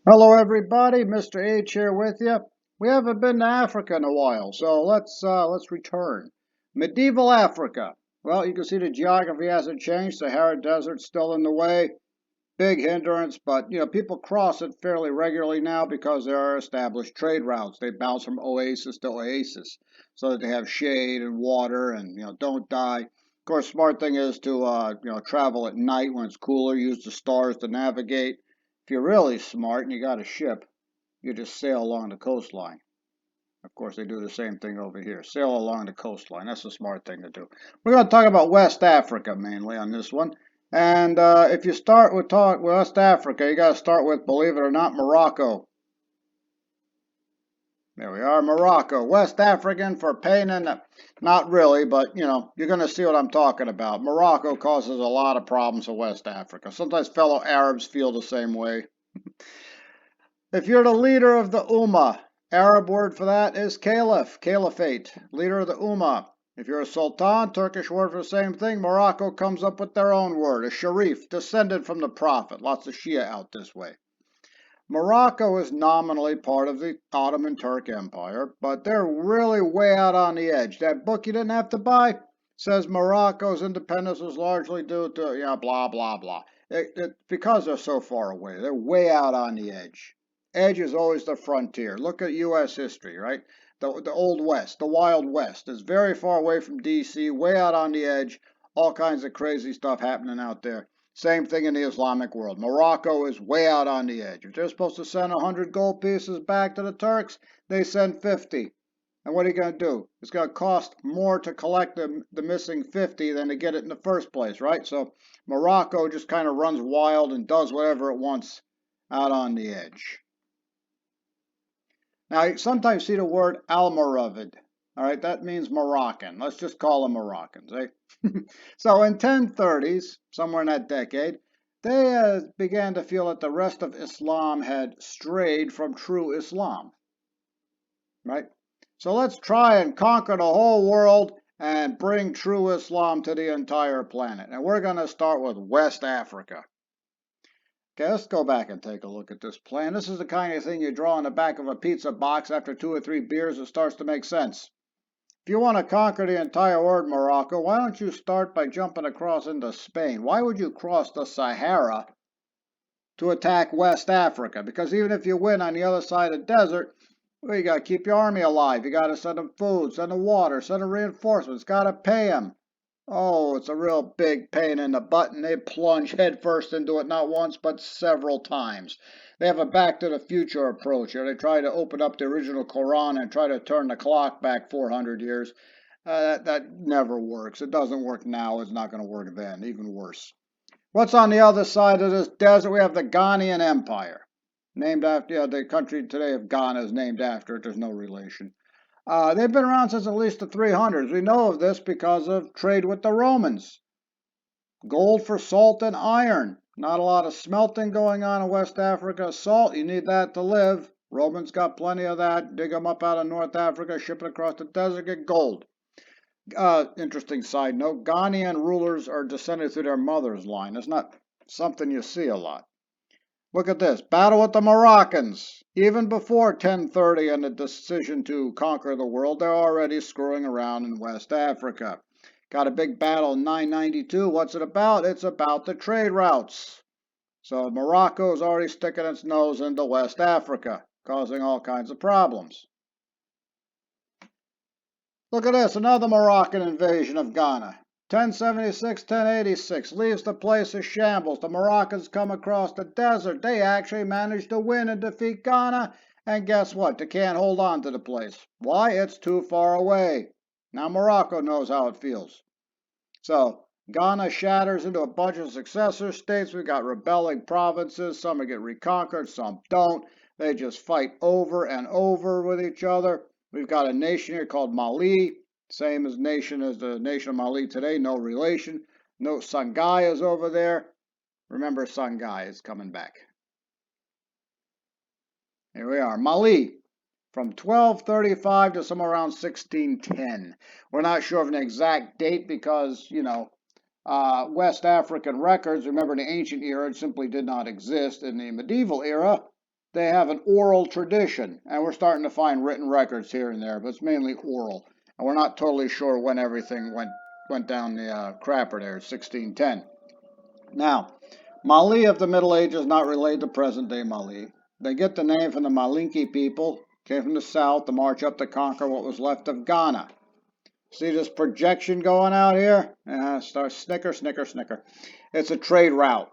Hello, everybody. Mr. H here with you. We haven't been to Africa in a while, so let's return. Medieval Africa. Well, you can see the geography hasn't changed. Sahara Desert's still in the way. Big hindrance, but people cross it fairly regularly now because there are established trade routes. They bounce from oasis to oasis so that they have shade and water and don't die. Of course, smart thing is to travel at night when it's cooler. Use the stars to navigate. If you're really smart and you got a ship, you just sail along the coastline. Of course, they do the same thing over here. Sail along the coastline. That's a smart thing to do. We're going to talk about West Africa mainly on this one. And if you start with West Africa, you got to start with, believe it or not, Morocco. There we are, Morocco. West African for pain in the... Not really, but, you're going to see what I'm talking about. Morocco causes a lot of problems for West Africa. Sometimes fellow Arabs feel the same way. If you're the leader of the Ummah, Arab word for that is caliph, caliphate, leader of the Ummah. If you're a sultan, Turkish word for the same thing, Morocco comes up with their own word, a sharif, descended from the prophet. Lots of Shia out this way. Morocco is nominally part of the Ottoman Turk Empire, but they're really way out on the edge. That book you didn't have to buy says Morocco's independence was largely due to, blah, blah, blah. Because they're so far away. They're way out on the edge. Edge is always the frontier. Look at U.S. history, right? The Old West, the Wild West is very far away from D.C., way out on the edge, all kinds of crazy stuff happening out there. Same thing in the Islamic world. Morocco is way out on the edge. If they're supposed to send 100 gold pieces back to the Turks, they send 50. And what are you going to do? It's going to cost more to collect the missing 50 than to get it in the first place, right? So Morocco just kind of runs wild and does whatever it wants out on the edge. Now, you sometimes see the word Almoravid. All right, that means Moroccan. Let's just call them Moroccans, eh? So in 1030s, somewhere in that decade, they began to feel that the rest of Islam had strayed from true Islam, right? So let's try and conquer the whole world and bring true Islam to the entire planet. And we're going to start with West Africa. Okay, let's go back and take a look at this plan. This is the kind of thing you draw on the back of a pizza box after 2 or 3 beers. It starts to make sense. If you want to conquer the entire world, Morocco, why don't you start by jumping across into Spain? Why would you cross the Sahara to attack West Africa? Because even if you win on the other side of the desert, well, you got to keep your army alive. You got to send them food, send them water, send them reinforcements, got to pay them. Oh, it's a real big pain in the butt, and they plunge headfirst into it not once, but several times. They have a Back to the Future approach here. They try to open up the original Quran and try to turn the clock back 400 years. That never works. It doesn't work now. It's not going to work then. Even worse. What's on the other side of this desert? We have the Ghanaian Empire, named after the country today of Ghana is named after it. There's no relation. They've been around since at least the 300s. We know of this because of trade with the Romans. Gold for salt and iron. Not a lot of smelting going on in West Africa. Salt, you need that to live. Romans got plenty of that. Dig them up out of North Africa, ship it across the desert, get gold. Interesting side note, Ghanaian rulers are descended through their mother's line. That's not something you see a lot. Look at this, battle with the Moroccans. Even before 1030 and the decision to conquer the world, they're already screwing around in West Africa. Got a big battle in 992. What's it about? It's about the trade routes. So Morocco is already sticking its nose into West Africa, causing all kinds of problems. Look at this, another Moroccan invasion of Ghana. 1076, 1086, leaves the place a shambles. The Moroccans come across the desert. They actually managed to win and defeat Ghana. And guess what? They can't hold on to the place. Why? It's too far away. Now Morocco knows how it feels. So Ghana shatters into a bunch of successor states. We've got rebelling provinces. Some get reconquered, some don't. They just fight over and over with each other. We've got a nation here called Mali. Same as the nation of Mali today, no relation. No, Songhai is over there. Remember, Songhai is coming back. Here we are, Mali, from 1235 to somewhere around 1610. We're not sure of an exact date because, West African records, remember in the ancient era, it simply did not exist. In the medieval era, they have an oral tradition, and we're starting to find written records here and there, but it's mainly oral. And we're not totally sure when everything went down the crapper there, 1610. Now, Mali of the Middle Ages is not related to present-day Mali. They get the name from the Malinke people, came from the south to march up to conquer what was left of Ghana. See this projection going out here? Start snicker, snicker, snicker. It's a trade route.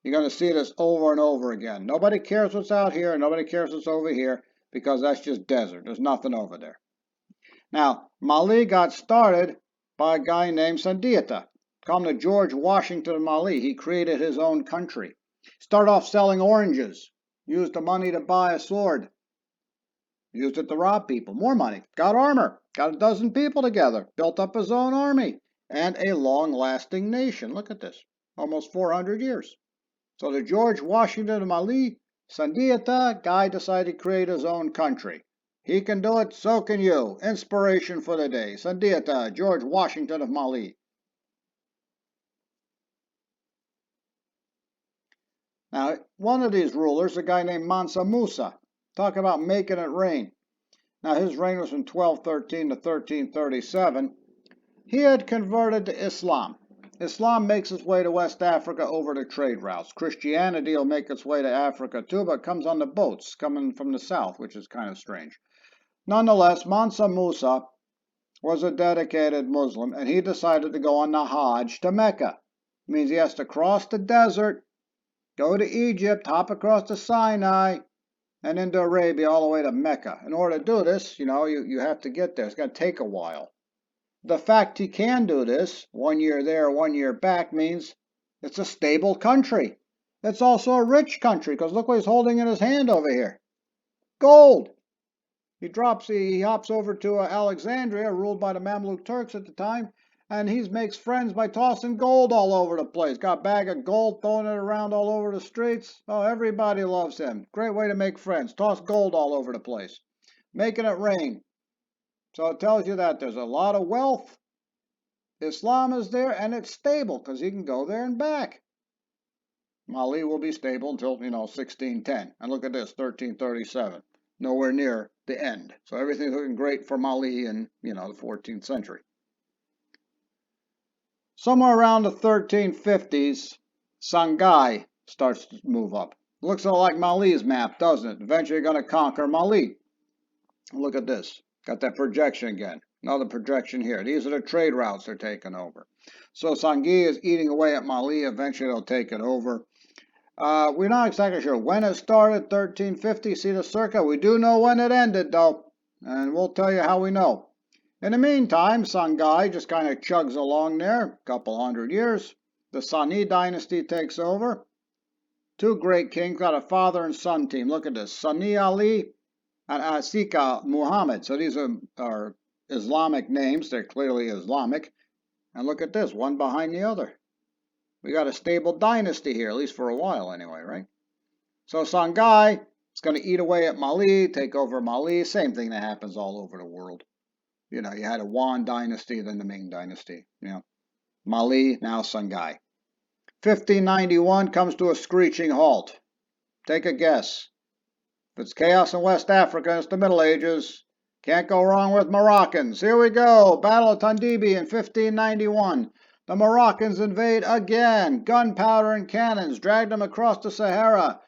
You're going to see this over and over again. Nobody cares what's out here, and nobody cares what's over here, because that's just desert. There's nothing over there. Now, Mali got started by a guy named Sandiata. Call him the George Washington of Mali. He created his own country. Started off selling oranges. Used the money to buy a sword. Used it to rob people. More money. Got armor. Got a dozen people together. Built up his own army. And a long-lasting nation. Look at this. Almost 400 years. So the George Washington of Mali, Sandiata, guy decided to create his own country. He can do it, so can you. Inspiration for the day. Sandiata, George Washington of Mali. Now, one of these rulers, a guy named Mansa Musa, talk about making it rain. Now, his reign was from 1213 to 1337. He had converted to Islam. Islam makes its way to West Africa over the trade routes. Christianity will make its way to Africa too, but comes on the boats coming from the south, which is kind of strange. Nonetheless, Mansa Musa was a dedicated Muslim, and he decided to go on the Hajj to Mecca. It means he has to cross the desert, go to Egypt, hop across the Sinai, and into Arabia all the way to Mecca. In order to do this, you have to get there. It's going to take a while. The fact he can do this, 1 year there, 1 year back, means it's a stable country. It's also a rich country, because look what he's holding in his hand over here. Gold. He hops over to Alexandria, ruled by the Mamluk Turks at the time, and he makes friends by tossing gold all over the place. Got a bag of gold, throwing it around all over the streets. Oh, everybody loves him. Great way to make friends. Toss gold all over the place. Making it rain. So it tells you that there's a lot of wealth. Islam is there, and it's stable, because he can go there and back. Mali will be stable until, 1610. And look at this, 1337. Nowhere near the end. So everything's looking great for Mali in, the 14th century. Somewhere around the 1350s, Songhai starts to move up. Looks a lot like Mali's map, doesn't it? Eventually going to conquer Mali. Look at this. Got that projection again. Another projection here. These are the trade routes they're taking over. So Songhai is eating away at Mali. Eventually they'll take it over. We're not exactly sure when it started, 1350. See the circa? We do know when it ended, though. And we'll tell you how we know. In the meantime, Songhai just kind of chugs along there, a couple hundred years. The Sani dynasty takes over. Two great kings, got a father and son team. Look at this, Sani Ali and Asika Muhammad. So these are Islamic names. They're clearly Islamic. And look at this, one behind the other. We got a stable dynasty here, at least for a while anyway, right? So Songhai is going to eat away at Mali, take over Mali. Same thing that happens all over the world. You had a Yuan dynasty, then the Ming dynasty. Mali, now Songhai. 1591 comes to a screeching halt. Take a guess. If it's chaos in West Africa, it's the Middle Ages. Can't go wrong with Moroccans. Here we go. Battle of Tondibi in 1591. The Moroccans invade again. Gunpowder and cannons dragged them across the Sahara.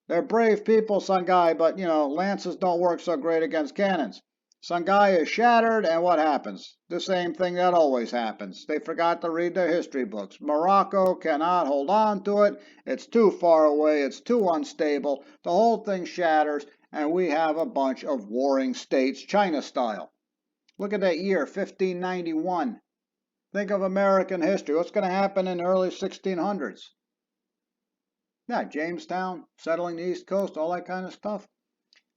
They're brave people, Songhai, but, lances don't work so great against cannons. Songhai is shattered, and what happens? The same thing that always happens. They forgot to read their history books. Morocco cannot hold on to it. It's too far away. It's too unstable. The whole thing shatters, and we have a bunch of warring states, China style. Look at that year, 1591. Think of American history. What's going to happen in the early 1600s? Yeah, Jamestown, settling the East Coast, all that kind of stuff.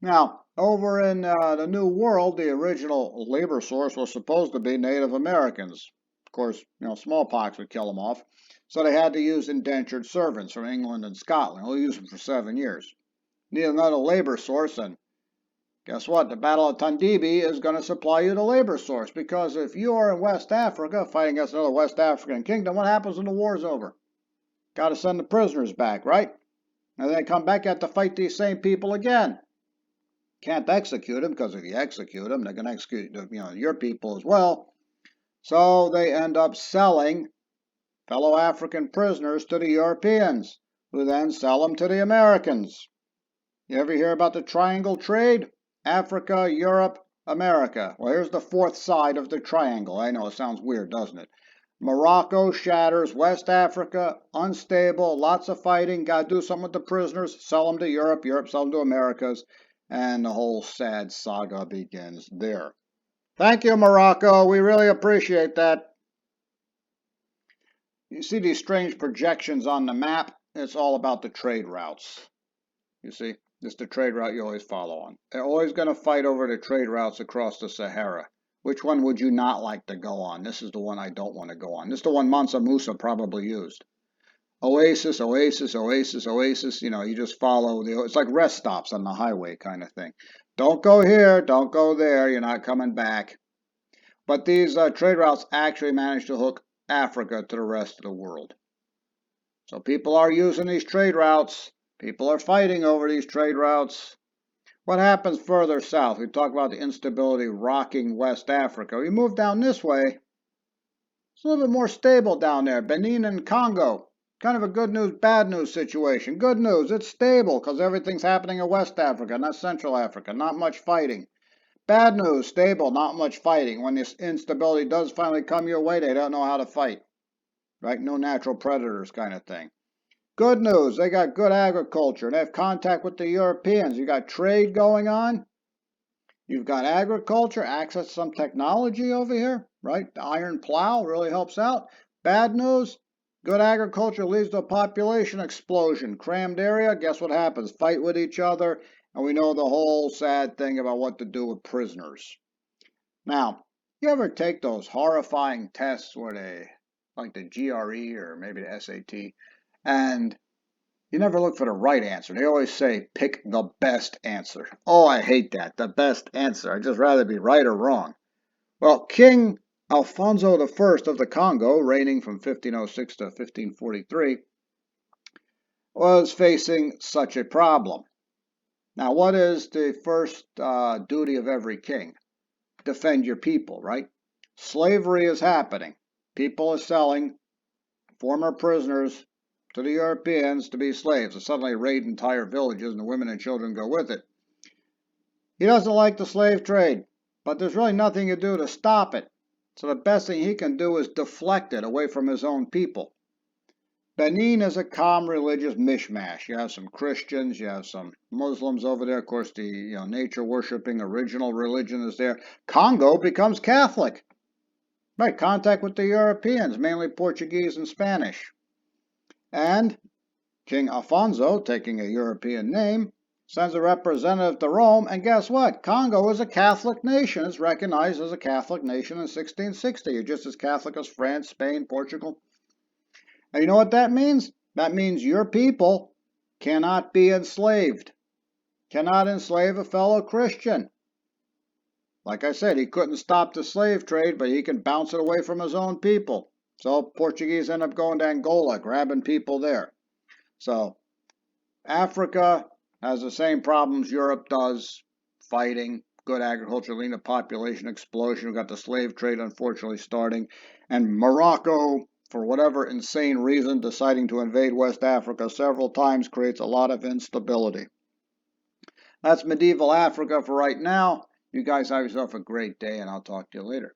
Now, over in the New World, the original labor source was supposed to be Native Americans. Of course, smallpox would kill them off. So they had to use indentured servants from England and Scotland. They'll use them for 7 years. Need another labor source, and guess what? The Battle of Tondibi is going to supply you the labor source, because if you are in West Africa fighting against another West African kingdom, what happens when the war's over? Got to send the prisoners back, right? And then they come back, you have to fight these same people again. Can't execute them, because if you execute them, they're going to execute your people as well. So they end up selling fellow African prisoners to the Europeans, who then sell them to the Americans. You ever hear about the triangle trade? Africa, Europe, America. Well, here's the fourth side of the triangle. I know it sounds weird, doesn't it? Morocco shatters West Africa, unstable, lots of fighting, got to do something with the prisoners, sell them to Europe, Europe sell them to Americas, and the whole sad saga begins there. Thank you, Morocco. We really appreciate that. You see these strange projections on the map? It's all about the trade routes. You see, it's the trade route you always follow on. They're always going to fight over the trade routes across the Sahara. Which one would you not like to go on? This is the one I don't want to go on. This is the one Mansa Musa probably used. Oasis, oasis, oasis, oasis. You just follow it's like rest stops on the highway kind of thing. Don't go here, don't go there, you're not coming back. But these trade routes actually manage to hook Africa to the rest of the world. So people are using these trade routes. People are fighting over these trade routes. What happens further south? We talk about the instability rocking West Africa. We move down this way. It's a little bit more stable down there. Benin and Congo. Kind of a good news, bad news situation. Good news, it's stable because everything's happening in West Africa, not Central Africa. Not much fighting. Bad news, stable, not much fighting. When this instability does finally come your way, they don't know how to fight. Right? No natural predators kind of thing. Good news, they got good agriculture. They have contact with the Europeans. You got trade going on. You've got agriculture, access to some technology over here, right? The iron plow really helps out. Bad news, good agriculture leads to a population explosion. Crammed area, guess what happens? Fight with each other, and we know the whole sad thing about what to do with prisoners. Now, you ever take those horrifying tests where they, like the GRE or maybe the SAT, and you never look for the right answer. They always say, pick the best answer. Oh, I hate that, the best answer. I'd just rather be right or wrong. Well, King Alfonso I of the Congo, reigning from 1506 to 1543, was facing such a problem. Now, what is the first duty of every king? Defend your people, right? Slavery is happening. People are selling former prisoners to the Europeans to be slaves. So suddenly raid entire villages and the women and children go with it. He doesn't like the slave trade, but there's really nothing to do to stop it. So the best thing he can do is deflect it away from his own people. Benin is a calm religious mishmash. You have some Christians, you have some Muslims over there. Of course, the nature worshipping original religion is there. Congo becomes Catholic. Right, contact with the Europeans, mainly Portuguese and Spanish. And King Alfonso, taking a European name, sends a representative to Rome, and guess what? Congo is a Catholic nation. It's recognized as a Catholic nation in 1660. You're just as Catholic as France, Spain, Portugal. And you know what that means? That means your people cannot be enslaved. Cannot enslave a fellow Christian. Like I said, he couldn't stop the slave trade, but he can bounce it away from his own people. So Portuguese end up going to Angola, grabbing people there. So Africa has the same problems Europe does, fighting, good agriculture, leading to population explosion. We've got the slave trade, unfortunately, starting. And Morocco, for whatever insane reason, deciding to invade West Africa several times creates a lot of instability. That's medieval Africa for right now. You guys have yourself a great day, and I'll talk to you later.